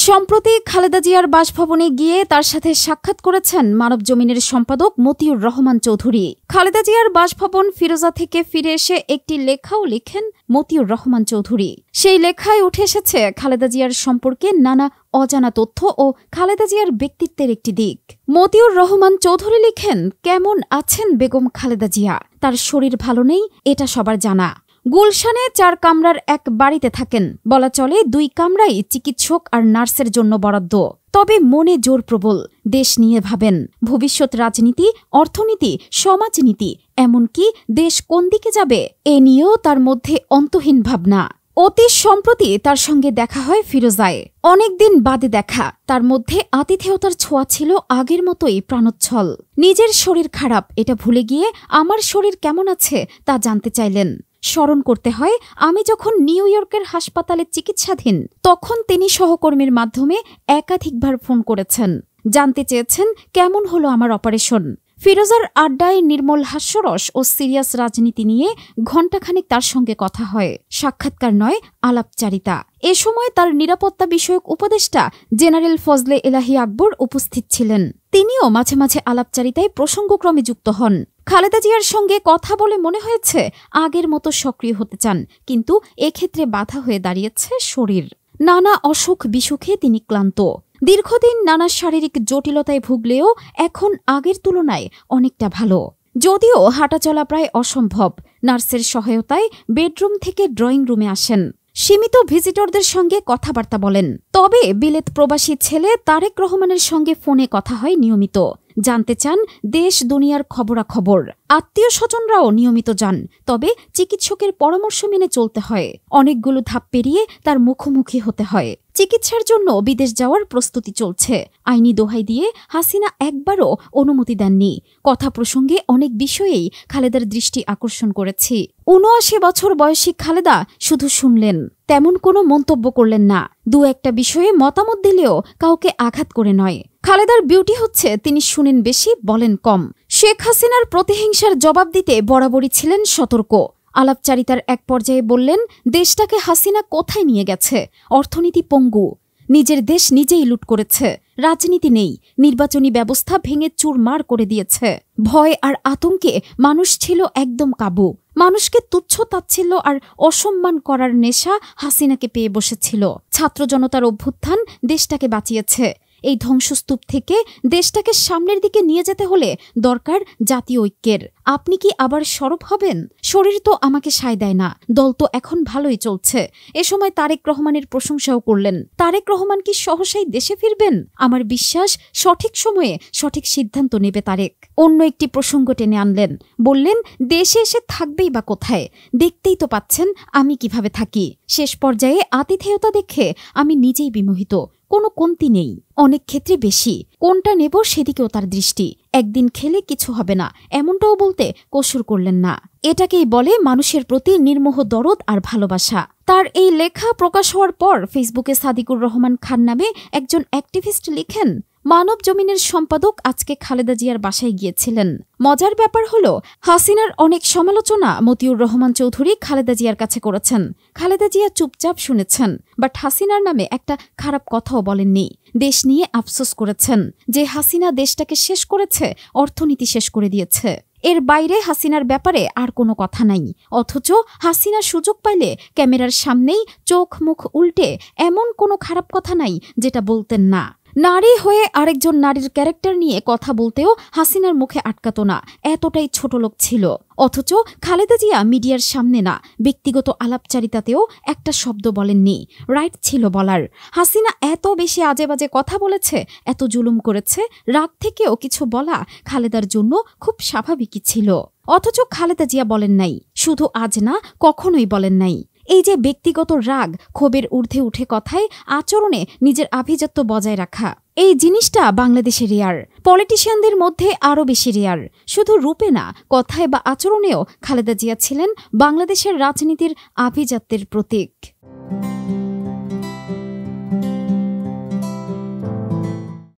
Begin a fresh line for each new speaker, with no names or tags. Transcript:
সম্প্রতি খালেদা জিয়ার বাসভবনে গিয়ে তার সাথে সাক্ষাৎ করেছেন মানবজমিনের সম্পাদক মতিউর রহমান চৌধুরী। খালেদা জিয়ার বাসভবন ফিরোজা থেকে ফিরে এসে একটি লেখাও লিখেন মতিউর রহমান চৌধুরী। সেই লেখায় উঠে এসেছে খালেদা জিয়ার সম্পর্কে নানা অজানা তথ্য ও খালেদা জিয়ার ব্যক্তিত্বের একটি দিক। মতিউর রহমান চৌধুরী লিখেন, কেমন আছেন বেগম খালেদা জিয়া? তার শরীর ভালো নেই, এটা সবার জানা। গুলশানে 4 কামরার এক বাড়িতে থাকেন, বলা চলে 2 কামরাই চিকিৎসক আর নার্সের জন্য বরাদ্দ। তবে মনে জোর প্রবল, দেশ নিয়ে ভাবেন, ভবিষ্যৎ রাজনীতি, অর্থনীতি, সমাজনীতি, এমনকি দেশ কোন দিকে যাবে এ নিয়েও তার মধ্যে অন্তহীন ভাবনা। অতি সম্প্রতি তার সঙ্গে দেখা হয় ফিরোজায়। অনেকদিন বাদে দেখা, তার মধ্যে আতিথেয়তার ছোঁয়া ছিল আগের মতোই প্রাণোচ্ছল। নিজের শরীর খারাপ এটা ভুলে গিয়ে আমার শরীর কেমন আছে তা জানতে চাইলেন। স্মরণ করতে হয়, আমি যখন নিউ ইয়র্কের হাসপাতালে চিকিৎসাধীন তখন তিনি সহকর্মীর মাধ্যমে একাধিকবার ফোন করেছেন, জানতে চেয়েছেন কেমন হলো আমার অপারেশন। ফিরোজার আড্ডায় নির্মল হাস্যরস ও সিরিয়াস রাজনীতি নিয়ে ঘণ্টাখানেক তার সঙ্গে কথা হয়। সাক্ষাৎকার নয়, আলাপচারিতা। এ সময় তার নিরাপত্তা বিষয়ক উপদেষ্টা জেনারেল ফজলে এলাহি আকবর উপস্থিত ছিলেন। তিনিও মাঝে মাঝে আলাপচারিতায় প্রসঙ্গক্রমে যুক্ত হন। খালেদা জিয়ার সঙ্গে কথা বলে মনে হয়েছে আগের মতো সক্রিয় হতে চান, কিন্তু এক্ষেত্রে বাধা হয়ে দাঁড়িয়েছে শরীর। নানা অসুখ বিসুখে তিনি ক্লান্ত। দীর্ঘদিন নানা শারীরিক জটিলতায় ভুগলেও এখন আগের তুলনায় অনেকটা ভালো। যদিও হাঁটাচলা প্রায় অসম্ভব, নার্সের সহায়তায় বেডরুম থেকে ড্রয়িং রুমে আসেন। সীমিত ভিজিটরদের সঙ্গে কথাবার্তা বলেন। তবে বিলেত প্রবাসী ছেলে তারেক রহমানের সঙ্গে ফোনে কথা হয় নিয়মিত। জানতে চান দেশ দুনিয়ার খবরাখবর। আত্মীয় স্বজনরাও নিয়মিত যান, তবে চিকিৎসকের পরামর্শ মেনে চলতে হয়। অনেকগুলো ধাপ পেরিয়ে তার মুখোমুখি হতে হয়। চিকিৎসার জন্য বিদেশ যাওয়ার প্রস্তুতি চলছে। আইনি দোহাই দিয়ে হাসিনা একবারও অনুমতি দেননি। কথা প্রসঙ্গে অনেক বিষয়েই খালেদার দৃষ্টি আকর্ষণ করেছি। ৭৯ বছর বয়সী খালেদা শুধু শুনলেন, তেমন কোনো মন্তব্য করলেন না। 2-1টা বিষয়ে মতামত দিলেও কাউকে আঘাত করে নয়। খালেদার বিউটি হচ্ছে তিনি শুনেন বেশি, বলেন কম। শেখ হাসিনার প্রতিহিংসার জবাব দিতে বরাবরই ছিলেন সতর্ক। আলাপচারিতার এক পর্যায়ে বললেন, দেশটাকে হাসিনা কোথায় নিয়ে গেছে? অর্থনীতি পঙ্গু, নিজের দেশ নিজেই লুট করেছে, রাজনীতি নেই, নির্বাচনী ব্যবস্থা ভেঙে চুরমার করে দিয়েছে। ভয় আর আতঙ্কে মানুষ ছিল একদম কাবু। মানুষকে তুচ্ছ তাচ্ছিল্য আর অসম্মান করার নেশা হাসিনাকে পেয়ে বসেছিল। ছাত্র জনতার অভ্যুত্থান দেশটাকে বাঁচিয়েছে। এই ধ্বংসস্তূপ থেকে দেশটাকে সামনের দিকে নিয়ে যেতে হলে দরকার জাতীয় ঐক্যের। আপনি কি আবার সরব হবেন? শরীর তো আমাকে সায় দেয় না, দল তো এখন ভালোই চলছে। এ সময় তারেক রহমানের প্রশংসাও করলেন। তারেক রহমান কি সহসাই দেশে ফিরবেন? আমার বিশ্বাস সঠিক সময়ে সঠিক সিদ্ধান্ত নেবে তারেক। অন্য একটি প্রসঙ্গ টেনে আনলেন, বললেন, দেশে এসে থাকবেই বা কোথায়? দেখতেই তো পাচ্ছেন আমি কিভাবে থাকি। শেষ পর্যায়ে আতিথেয়তা দেখে আমি নিজেই বিমোহিত। কোনো কমতি নেই, অনেক ক্ষেত্রে বেশি। কোনটা নেব সেদিকেও তার দৃষ্টি। একদিন খেলে কিছু হবে না, এমনটাও বলতে কসুর করলেন না। এটাকেই বলে মানুষের প্রতি নির্মোহ দরদ আর ভালোবাসা। তার এই লেখা প্রকাশ হওয়ার পর ফেসবুকে সাদিকুর রহমান খান নামে একজন অ্যাক্টিভিস্ট লিখেন, মানবজমিনের সম্পাদক আজকে খালেদা জিয়ার বাসায় গিয়েছিলেন। মজার ব্যাপার হলো, হাসিনার অনেক সমালোচনা মতিউর রহমান চৌধুরী খালেদা জিয়ার কাছে করেছেন। খালেদা জিয়া চুপচাপ শুনেছেন, বাট হাসিনার নামে একটা খারাপ কথাও বলেননি। দেশ নিয়ে আফসোস করেছেন যে হাসিনা দেশটাকে শেষ করেছে, অর্থনীতি শেষ করে দিয়েছে। এর বাইরে হাসিনার ব্যাপারে আর কোনো কথা নাই। অথচ হাসিনা সুযোগ পাইলে ক্যামেরার সামনেই চোখ মুখ উল্টে এমন কোনো খারাপ কথা নাই যেটা বলতেন না। নারী হয়ে আরেকজন নারীর ক্যারেক্টার নিয়ে কথা বলতেও হাসিনার মুখে আটকাতো না, এতটাই ছোট লোক ছিল। অথচ খালেদা জিয়া মিডিয়ার সামনে না, ব্যক্তিগত আলাপচারিতাতেও একটা শব্দ বলেননি। রাইট ছিল বলার। হাসিনা এত বেশি আজে বাজে কথা বলেছে, এত জুলুম করেছে, রাগ থেকেও কিছু বলা খালেদার জন্য খুব স্বাভাবিকই ছিল। অথচ খালেদা জিয়া বলেন নাই, শুধু আজ না, কখনোই বলেন নাই। এই যে ব্যক্তিগত রাগ, ক্ষোভের ঊর্ধ্বে উঠে কথায়, আচরণে নিজের আভিজাত্য বজায় রাখা, এই জিনিসটা বাংলাদেশে রেয়ার। পলিটিশিয়ানদের মধ্যে আরও বেশি রেয়ার। শুধু রূপে না, কথায় বা আচরণেও খালেদা জিয়া ছিলেন বাংলাদেশের রাজনীতির আভিজাত্যের প্রতীক।